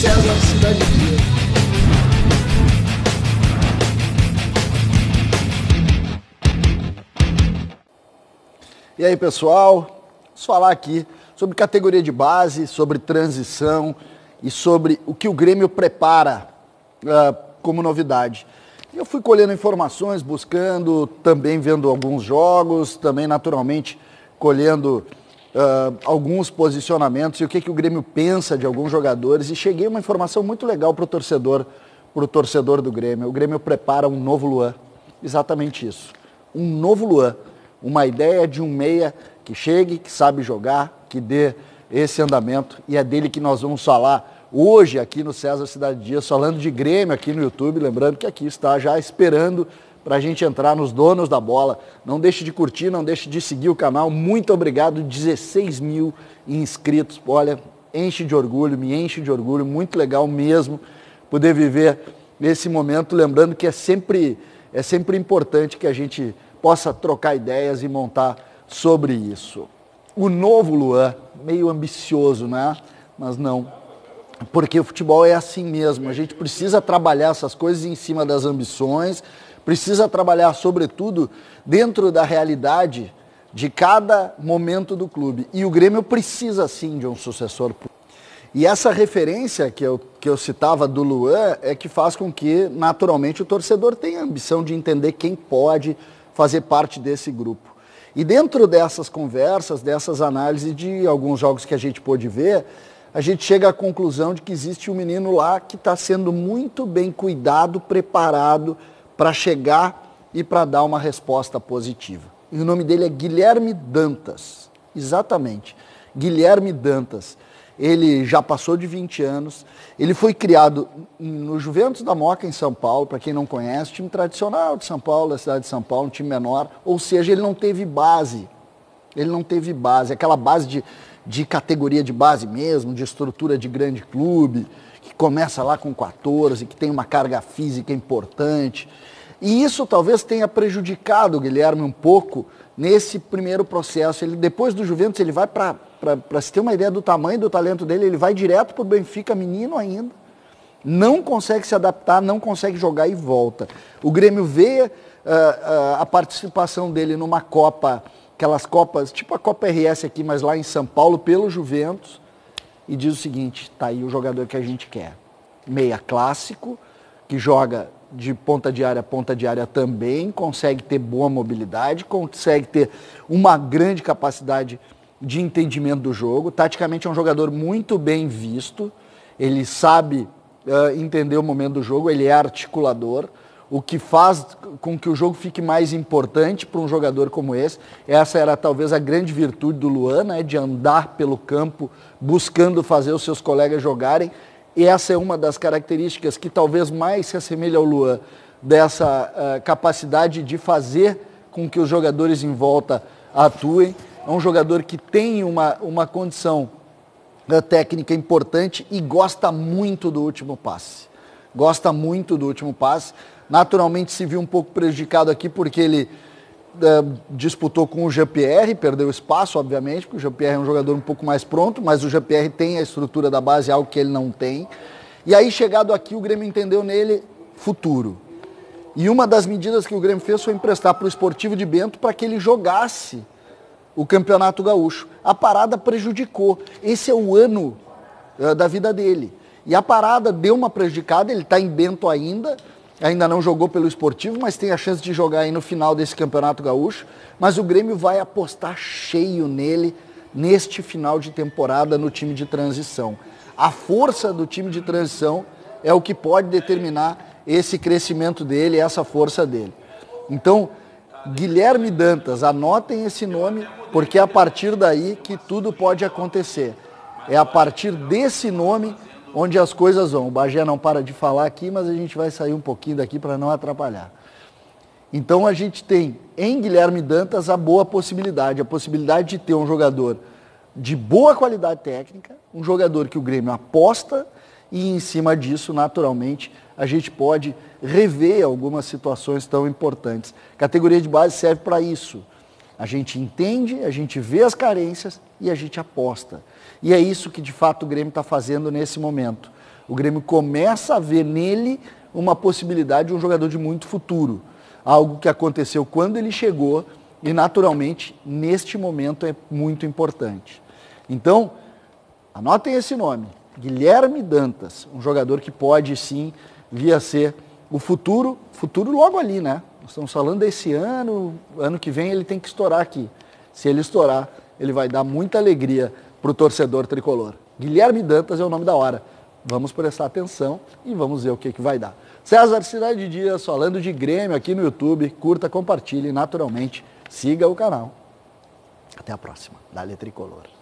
César Cidade Verde. E aí, pessoal, vamos falar aqui sobre categoria de base, sobre transição e sobre o que o Grêmio prepara como novidade. Eu fui colhendo informações, buscando, também vendo alguns jogos, também naturalmente colhendo alguns posicionamentos e o que o Grêmio pensa de alguns jogadores, e cheguei a uma informação muito legal para o torcedor do Grêmio. O Grêmio prepara um novo Luan, exatamente isso, um novo Luan, uma ideia de um meia que chegue, que sabe jogar, que dê esse andamento, e é dele que nós vamos falar hoje aqui no César Cidade Dias, falando de Grêmio aqui no YouTube, lembrando que aqui está já esperando para a gente entrar nos donos da bola. Não deixe de curtir, não deixe de seguir o canal. Muito obrigado, 16 mil inscritos. Olha, enche de orgulho, me enche de orgulho, muito legal mesmo poder viver esse momento, lembrando que é sempre importante que a gente possa trocar ideias e montar sobre isso. O novo Luan, meio ambicioso, né? Mas não, porque o futebol é assim mesmo, a gente precisa trabalhar essas coisas em cima das ambições, precisa trabalhar, sobretudo, dentro da realidade de cada momento do clube. E o Grêmio precisa, sim, de um sucessor. E essa referência que eu citava do Luan é que faz com que, naturalmente, o torcedor tenha a ambição de entender quem pode fazer parte desse grupo. E dentro dessas conversas, dessas análises de alguns jogos que a gente pôde ver, a gente chega à conclusão de que existe um menino lá que está sendo muito bem cuidado, preparado para chegar e para dar uma resposta positiva. E o nome dele é Guilherme Dantas, exatamente, Guilherme Dantas. Ele já passou de 20 anos, ele foi criado no Juventus da Moca, em São Paulo, para quem não conhece, time tradicional de São Paulo, da cidade de São Paulo, um time menor, ou seja, ele não teve base, aquela base de categoria de base mesmo, de estrutura de grande clube, que começa lá com 14, que tem uma carga física importante. E isso talvez tenha prejudicado o Guilherme um pouco nesse primeiro processo. Ele, depois do Juventus, ele vai para se ter uma ideia do tamanho do talento dele, ele vai direto para o Benfica, menino ainda, não consegue se adaptar, não consegue jogar e volta. O Grêmio vê a participação dele numa Copa, aquelas Copas, tipo a Copa RS aqui, mas lá em São Paulo, pelo Juventus, e diz o seguinte: tá aí o jogador que a gente quer. Meia clássico, que joga de ponta de área também, consegue ter boa mobilidade, consegue ter uma grande capacidade de entendimento do jogo. Taticamente é um jogador muito bem visto, ele sabe entender o momento do jogo, ele é articulador, o que faz com que o jogo fique mais importante para um jogador como esse. Essa era talvez a grande virtude do Luan, né, de andar pelo campo buscando fazer os seus colegas jogarem. E essa é uma das características que talvez mais se assemelha ao Luan, dessa capacidade de fazer com que os jogadores em volta atuem. É um jogador que tem uma condição técnica importante e gosta muito do último passe. Gosta muito do último passe. Naturalmente se viu um pouco prejudicado aqui porque ele disputou com o Jean-Pierre, perdeu espaço, obviamente, porque o Jean-Pierre é um jogador um pouco mais pronto, mas o Jean-Pierre tem a estrutura da base, algo que ele não tem. E aí, chegado aqui, o Grêmio entendeu nele futuro. E uma das medidas que o Grêmio fez foi emprestar para o Sportivo de Bento para que ele jogasse o Campeonato Gaúcho. A parada prejudicou. Esse é o ano da vida dele. E a parada deu uma prejudicada, ele está em Bento ainda não jogou pelo Sportivo, mas tem a chance de jogar aí no final desse Campeonato Gaúcho. Mas o Grêmio vai apostar cheio nele neste final de temporada no time de transição. A força do time de transição é o que pode determinar esse crescimento dele, essa força dele. Então, Guilherme Dantas, anotem esse nome, porque é a partir daí que tudo pode acontecer. É a partir desse nome onde as coisas vão. O Bagé não para de falar aqui, mas a gente vai sair um pouquinho daqui para não atrapalhar. Então a gente tem em Guilherme Dantas a possibilidade de ter um jogador de boa qualidade técnica, um jogador que o Grêmio aposta e em cima disso, naturalmente, a gente pode rever algumas situações tão importantes. Categoria de base serve para isso. A gente entende, a gente vê as carências e a gente aposta. E é isso que de fato o Grêmio está fazendo nesse momento. O Grêmio começa a ver nele uma possibilidade de um jogador de muito futuro. Algo que aconteceu quando ele chegou e naturalmente neste momento é muito importante. Então, anotem esse nome, Guilherme Dantas, um jogador que pode sim vir a ser o futuro logo ali, né? Nós estamos falando desse ano que vem ele tem que estourar aqui. Se ele estourar, ele vai dar muita alegria para o torcedor tricolor. Guilherme Dantas é o nome da hora. Vamos prestar atenção e vamos ver o que vai dar. César Cidade Dias, falando de Grêmio aqui no YouTube. Curta, compartilhe, naturalmente, siga o canal. Até a próxima. Dale Tricolor.